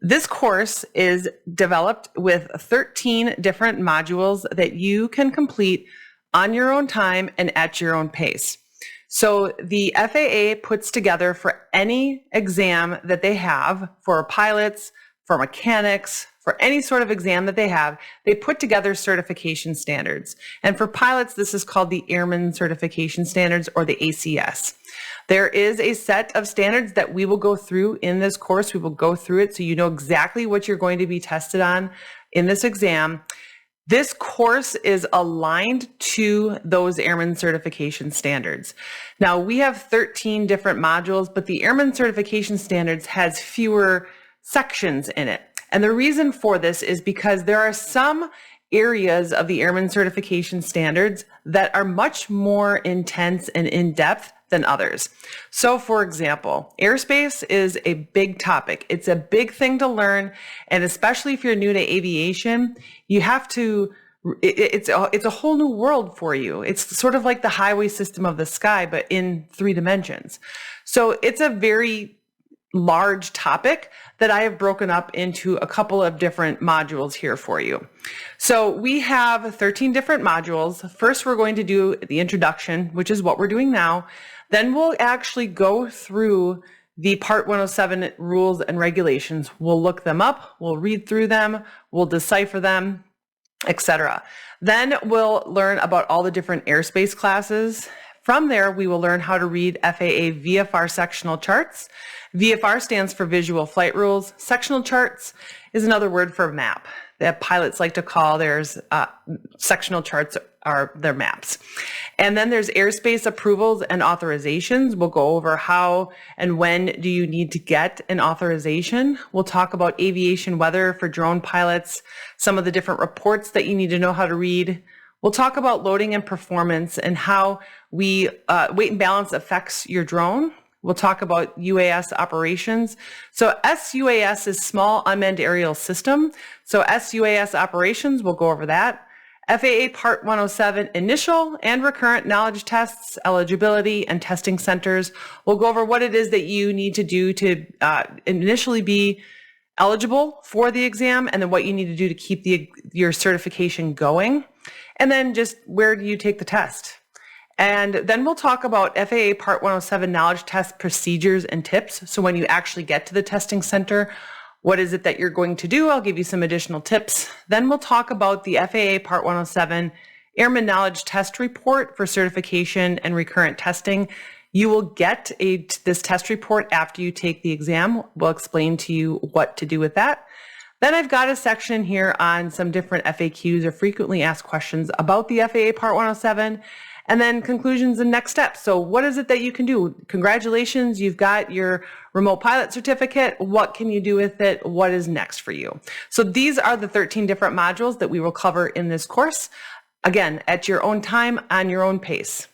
This course is developed with 13 different modules that you can complete on your own time and at your own pace. So the FAA puts together for any exam that they have for pilots, for mechanics, for any sort of exam that they have, they put together certification standards. And for pilots, this is called the Airman Certification Standards, or the ACS. There is a set of standards that we will go through in this course. We will go through it so you know exactly what you're going to be tested on in this exam. This course is aligned to those Airman Certification Standards. Now, we have 13 different modules, but the Airman Certification Standards has fewer sections in it. And the reason for this is because there are some areas of the Airman Certification Standards that are much more intense and in-depth than others. So for example, airspace is a big topic. It's a big thing to learn. And especially if you're new to aviation, you have to, it's a whole new world for you. It's sort of like the highway system of the sky, but in 3 dimensions. So it's a very large topic that I have broken up into a couple of different modules here for you. So we have 13 different modules. First, we're going to do the introduction, which is what we're doing now. Then we'll actually go through the Part 107 rules and regulations. We'll look them up, we'll read through them, we'll decipher them, etc. Then we'll learn about all the different airspace classes. From there, we will learn how to read FAA VFR sectional charts. VFR stands for Visual Flight Rules. Sectional charts is another word for map that pilots like to call theirs. Sectional charts are their maps. And then there's airspace approvals and authorizations. We'll go over how and when do you need to get an authorization. We'll talk about aviation weather for drone pilots, some of the different reports that you need to know how to read. We'll talk about loading and performance and how weight and balance affects your drone. We'll talk about UAS operations. So SUAS is Small Unmanned Aerial System. So SUAS operations, we'll go over that. FAA Part 107 initial and recurrent knowledge tests, eligibility, and testing centers. We'll go over what it is that you need to do to initially be eligible for the exam, and then what you need to do to keep your certification going. And then just where do you take the test? And then we'll talk about FAA Part 107 knowledge test procedures and tips. So when you actually get to the testing center, what is it that you're going to do? I'll give you some additional tips. Then we'll talk about the FAA Part 107 Airman Knowledge Test Report for certification and recurrent testing. You will get this test report after you take the exam. We'll explain to you what to do with that. Then I've got a section here on some different FAQs or frequently asked questions about the FAA Part 107. And then conclusions and next steps. So what is it that you can do? Congratulations, you've got your remote pilot certificate. What can you do with it? What is next for you? So these are the 13 different modules that we will cover in this course. Again, at your own time, on your own pace.